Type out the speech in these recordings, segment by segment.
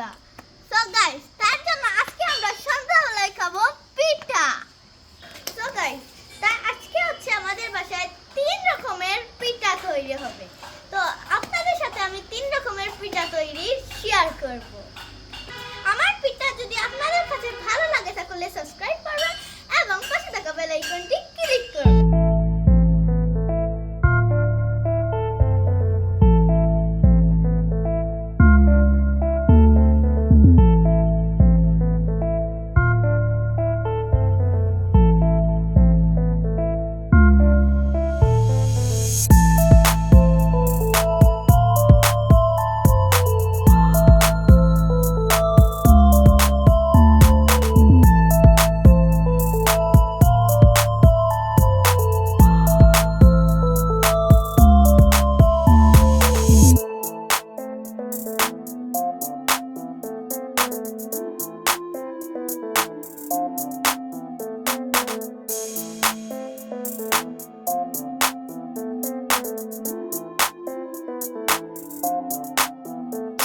পিঠা। So guys, তার জন্য আজকে আমরা সন্ধ্যাবেলায় খাবো পিঠা। সো গাইস, তাই আজকে হচ্ছে আমাদের বাসায় 3 রকমের পিঠা তৈরি হবে। তো আপনাদের সাথে আমি 3 রকমের পিঠা তৈরি শেয়ার করব। আমার পিঠা যদি আপনাদের কাছে ভালো লাগে তাহলে সাবস্ক্রাইব করবেন এবং পাশে থাকা বেল আইকনটি ক্লিক করবেন।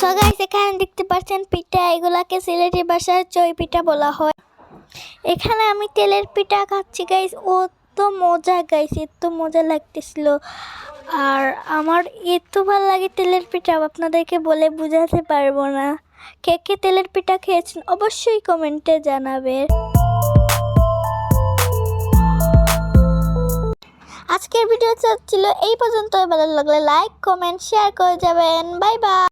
সো গাইস, এখানে দেখতে পাচ্ছেন পিঠা, এগুলাকে সিলেটি ভাষায় চই পিঠা বলা হয়। এখানে আমি তেলের পিঠা খাচ্ছি গাইস, ও তো মজা গাইস, এত মজা লাগতেছিল। আর আমার এত ভালো লাগে তেলের পিঠা, আপনাদেরকে বলে বোঝাতে পারবো না। কে কে তেলের পিঠা খেয়েছেন অবশ্যই কমেন্টে জানাবে। আজকের ভিডিও ছিল এই পর্যন্ত। ভালো লাগলে লাইক, কমেন্ট, শেয়ার করে যাবেন। Bye bye.